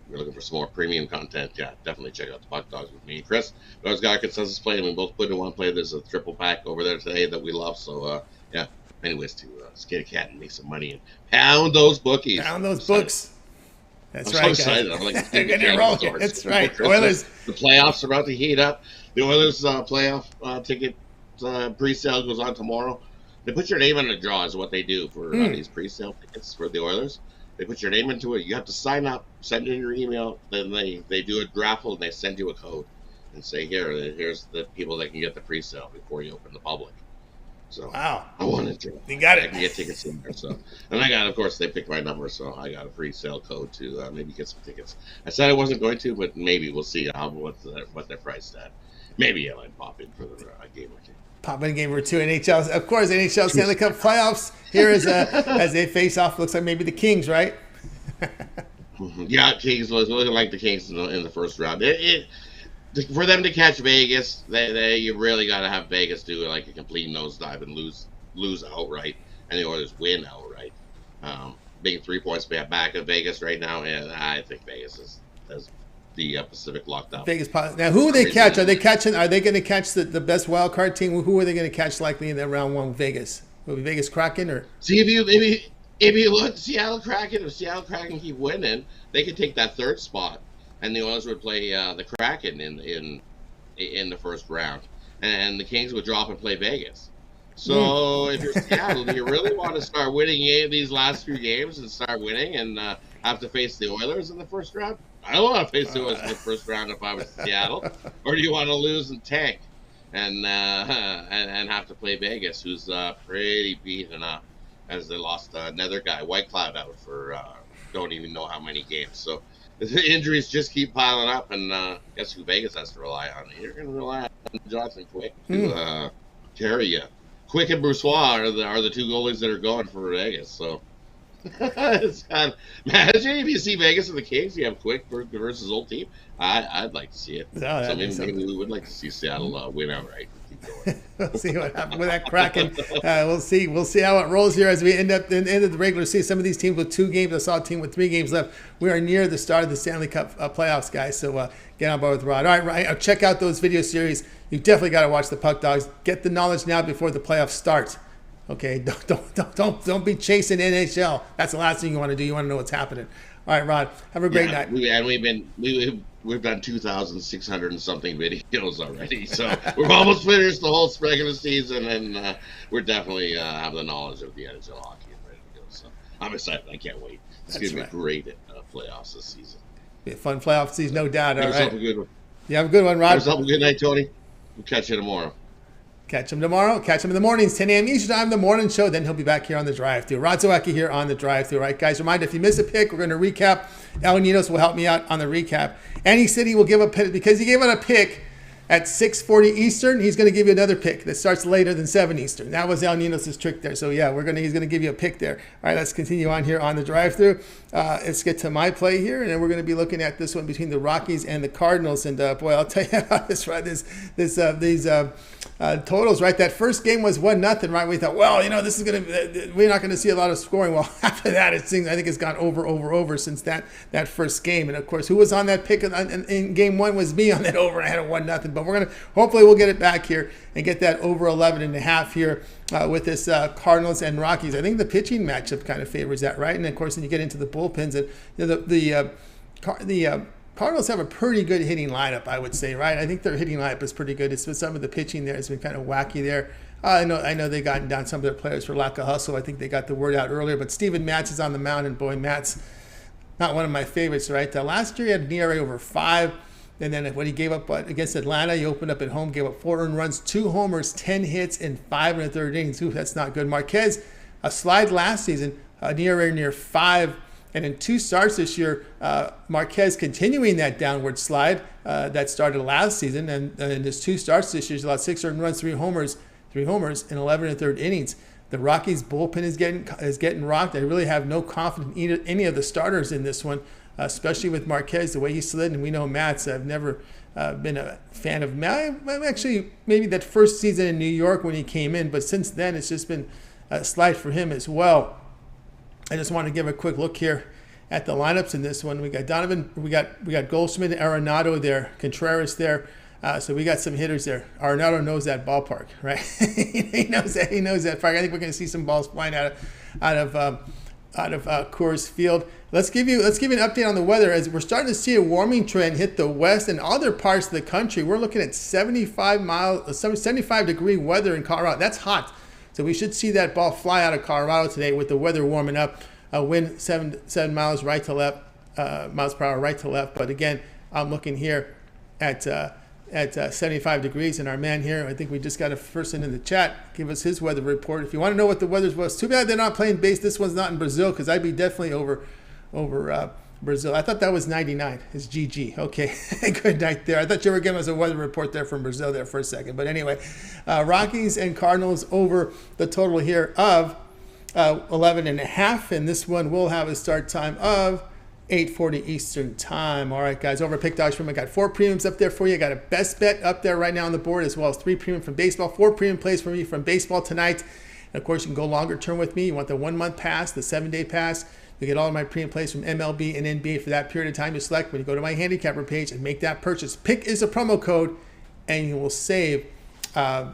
if you're looking for some more premium content, yeah, definitely check out the Puck Dogs with me and Chris. We always got a consensus play, and we both put in one play. There's a triple pack over there today that we love. So yeah, anyways, to skate a cat and make some money and pound those bookies. Pound those books. That's right, so excited. I'm like, that's right. Oilers. The playoffs are about to heat up. The Oilers playoff ticket pre-sale goes on tomorrow. They put your name on the draw is what they do for these pre-sale tickets for the Oilers. They put your name into it. You have to sign up, send in your email. Then they do a raffle and they send you a code and say, here's the people that can get the pre-sale before you open the public. So wow, I wanted to. You got it. I can get tickets in there. So, and I got, of course, they picked my number, so I got a free sale code to maybe get some tickets. I said I wasn't going to, but maybe we'll see what they're priced at. Maybe I might pop in for the game or two. Pop in game or two. NHL, of course, NHL Stanley Cup playoffs here as they face off. Looks like maybe the Kings, right? Yeah, Kings looking like the Kings in the first round. For them to catch Vegas, you really got to have Vegas do like a complete nosedive and lose outright, and the Oilers win outright. Being 3 points back of Vegas right now, and I think Vegas has the Pacific locked up. Vegas. Now, who will they catch? Are they going to catch the best wild card team? Who are they going to catch likely in that round one? Vegas. Will it be Vegas Kraken or? See if you look at Seattle Kraken. If Seattle Kraken keep winning, they could take that third spot. And the Oilers would play the Kraken in the first round, and the Kings would drop and play Vegas. So if you're Seattle, do you really want to start winning these last few games and start winning and have to face the Oilers in the first round? I don't want to face the Oilers in the first round if I was Seattle. Or do you want to lose and tank and have to play Vegas, who's pretty beaten up, as they lost another guy, White Cloud, out for don't even know how many games. So the injuries just keep piling up, and guess who Vegas has to rely on? You're going to rely on Jonathan Quick to carry you. Quick and Broussard are the two goalies that are going for Vegas. So it's kind of, imagine if you see Vegas and the Kings, you have Quick versus old team. I'd like to see it. So maybe we would like to see Seattle win outright. We'll see what happens with that Kraken. We'll see how it rolls here as we end of the regular season. Some of these teams with 2 games. I saw a team with 3 games left. We are near the start of the Stanley Cup playoffs, guys. So get on board with Rod. All right, Ryan, check out those video series. You definitely got to watch the Puck Dogs. Get the knowledge now before the playoffs start. Okay, don't be chasing NHL. That's the last thing you want to do. You want to know what's happening. All right, Rod. Have a great night. We've done 2,600 and something videos already, so we're almost finished the whole regular season, and we're definitely have the knowledge of the NHL hockey and ready to go. So I'm excited. I can't wait. It's going to be great at playoffs this season. Be a fun playoff season, no doubt. All right. A good one. You have a good one, Rod. Have yourself a good night, Tony. We'll catch you tomorrow. Catch him tomorrow. Catch him in the mornings, 10 a.m. Eastern Time, the morning show. Then he'll be back here on the drive-thru. Rod Zawacki here on the drive-thru. All right, guys, reminder, if you miss a pick, we're going to recap. El Ninos will help me out on the recap. And he said he will give a pick, because he gave out a pick at 6:40 Eastern. He's going to give you another pick that starts later than 7 Eastern. That was El Ninos' trick there. So, yeah, he's going to give you a pick there. All right, let's continue on here on the drive-thru. Let's get to my play here, and then we're going to be looking at this one between the Rockies and the Cardinals. And, boy, I'll tell you about this, right? These totals, right? That first game was 1-0, right? We thought, well, this is we're not going to see a lot of scoring. Well, after that, I think it's gone over since that first game. And of course, who was on that pick in game 1 was me on that over. I had a 1-0, but hopefully we'll get it back here and get that over 11.5 here with this Cardinals and Rockies. I think the pitching matchup kind of favors that, right? And of course, then you get into the bullpens, and the Cardinals have a pretty good hitting lineup, I would say, right? I think their hitting lineup is pretty good. It's with some of the pitching there has been kind of wacky there. I know they've gotten down some of their players for lack of hustle. I think they got the word out earlier. But Steven Matz is on the mound, and boy, Matz, not one of my favorites, right? Last year he had an ERA over 5. And then when he gave up against Atlanta, he opened up at home, gave up 4 earned runs, 2 homers, 10 hits in 5 1/3 innings. Ooh, that's not good. Marquez, a slide last season, an ERA near 5. And in 2 starts this year, Marquez continuing that downward slide that started last season. And in his 2 starts this year, he's allowed 6 earned runs, 3 homers in 11 1/3 innings. The Rockies bullpen is getting rocked. I really have no confidence in any of the starters in this one, especially with Marquez, the way he slid. And we know Matz. I've never been a fan of Matz. Actually, maybe that first season in New York when he came in, but since then it's just been a slide for him as well. I just want to give a quick look here at the lineups in this one. We got Donovan, we got Goldschmidt, Arenado there, Contreras there. So we got some hitters there. Arenado knows that ballpark, right? he knows that park. I think we're going to see some balls flying out of Coors Field. Let's give you an update on the weather as we're starting to see a warming trend hit the west and other parts of the country. We're looking at 75 degree weather in Colorado. That's hot So we should see that ball fly out of Colorado today with the weather warming up. Wind 7 miles right to left, miles per hour right to left. But again, I'm looking here at 75 degrees, and our man here, I think we just got a person in the chat give us his weather report. If you want to know what the weather was, too bad they're not playing base. This one's not in Brazil, because I'd be definitely over Brazil. I thought that was 99. It's GG. Okay, good night there. I thought you were giving us a weather report there from Brazil there for a second. But anyway, Rockies and Cardinals over the total here of 11.5, and this one will have a start time of 8:40 Eastern time. All right, guys, over at Pick Dogs, I got 4 premiums up there for you. I got a best bet up there right now on the board, as well as 3 premium from baseball, 4 premium plays for me from baseball tonight. And of course, you can go longer term with me. You want the 1-month pass, the 7-day pass. You get all of my premium plays from MLB and NBA for that period of time. You select when you go to my handicapper page and make that purchase. Pick is a promo code, and you will save a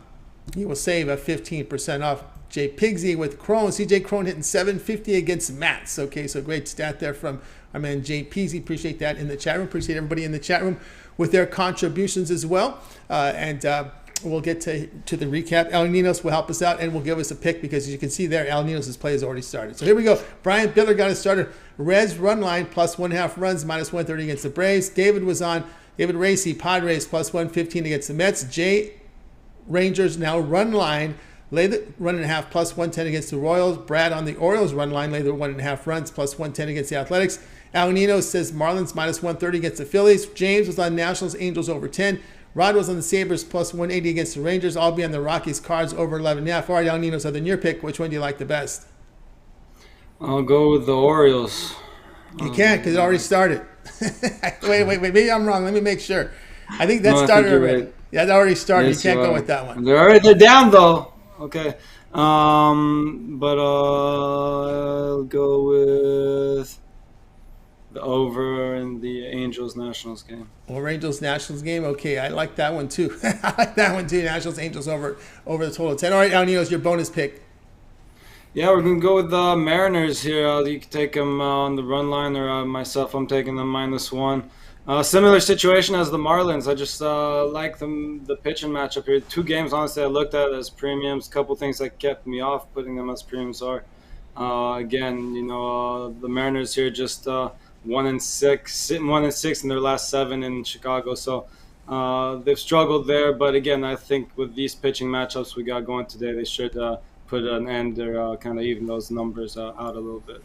15% off. Jay Pigsy with Crone. CJ Crone hitting 750 against Mats. Okay, so great stat there from our man Jay Peasy. Appreciate that in the chat room. Appreciate everybody in the chat room with their contributions as well. We'll get to the recap. El Ninos will help us out and will give us a pick, because as you can see there, El Ninos' play has already started. So here we go. Brian Biller got us started. Reds run line plus 1.5 runs, minus 130 against the Braves. David was on. David Racy, Padres plus 115 against the Mets. Jay Rangers now run line. Lay the 1.5 plus 110 against the Royals. Brad on the Orioles run line. Lay the 1.5 runs plus 110 against the Athletics. Al Nino says Marlins minus 130 against the Phillies. James was on Nationals, Angels over 10. Rod was on the Sabres plus 180 against the Rangers. I'll be on the Rockies, Cards over 11.5. All right, Al Nino's other than your pick. Which one do you like the best? I'll go with the Orioles. You can't, because it already started. Wait. Maybe I'm wrong. Let me make sure. I think that started already. Right. Yeah, that already started. Yes, you can't go with that one. They're down, though. Okay. But I'll go with the over in the Angels-Nationals game. Over Angels-Nationals game? Okay, I like that one too. I like that one too. Nationals-Angels over the total of 10. All right, Al Nino's your bonus pick. Yeah, we're going to go with the Mariners here. You can take them on the run line, or myself, I'm taking them -1. Similar situation as the Marlins. I just like the pitching matchup here. 2 games, honestly, I looked at as premiums. A couple things that kept me off putting them as premiums are, again, the Mariners here just 1-6 in their last 7 in Chicago. So they've struggled there. But again, I think with these pitching matchups we got going today, they should put an end or kind of even those numbers out a little bit.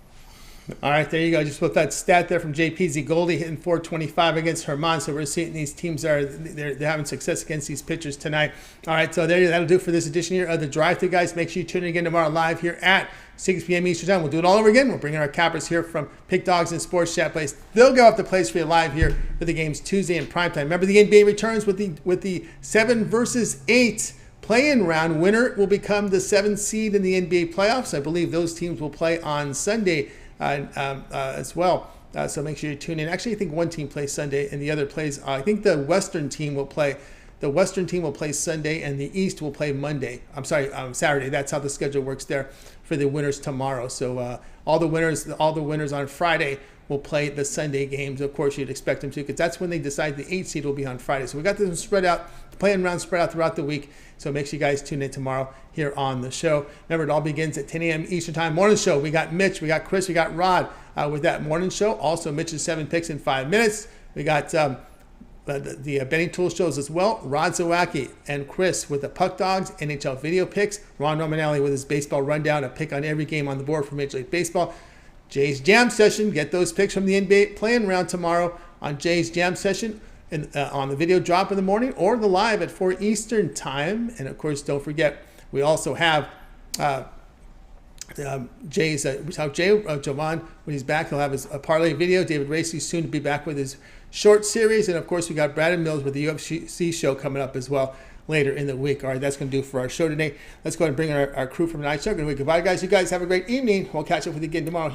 All right, there you go. Just with that stat there from JPZ Goldie hitting 425 against Herman. So we're seeing these teams they're having success against these pitchers tonight. All right, so that'll do for this edition here of the Drive-Thru, guys. Make sure you tune in again tomorrow live here at 6 p.m. Eastern Time. We'll do it all over again. We'll bring in our cappers here from Pick Dogs and Sports Chat Place. They'll go up the place for you live here for the games Tuesday in primetime. Remember, the NBA returns with the 7 versus 8 play-in round. Winner will become the 7th seed in the NBA playoffs. I believe those teams will play on Sunday as well. So make sure you tune in. Actually, I think one team plays Sunday and the other plays. I think the Western team will play. The Western team will play Sunday and the East will play Monday. Saturday. That's how the schedule works there for the winners tomorrow. So all the winners on Friday will play the Sunday games. Of course, you'd expect them to, because that's when they decide the 8th seed will be on Friday. So we got them spread out, the playing round spread out throughout the week. So make sure you guys tune in tomorrow here on the show. Remember, it all begins at 10 a.m. Eastern Time. Morning show. We got Mitch, we got Chris, we got Rod with that morning show. Also, Mitch's 7 picks in 5 minutes. We got the betting tool shows as well. Rod Zawacki and Chris with the Puck Dogs NHL video picks. Ron Romanelli with his baseball rundown, a pick on every game on the board for Major League Baseball. Jay's Jam Session. Get those picks from the NBA playing round tomorrow on Jay's Jam Session. And, on the video drop in the morning or the live at 4 Eastern Time. And of course, don't forget, we also have Jay's Jovan, when he's back, he'll have his parlay video. David Racy soon to be back with his short series. And of course, we got Brandon Mills with the UFC show coming up as well later in the week. All right, that's going to do for our show today. Let's go ahead and bring in our crew from the night show. Good week. Goodbye, guys. You guys have a great evening. We'll catch up with you again tomorrow.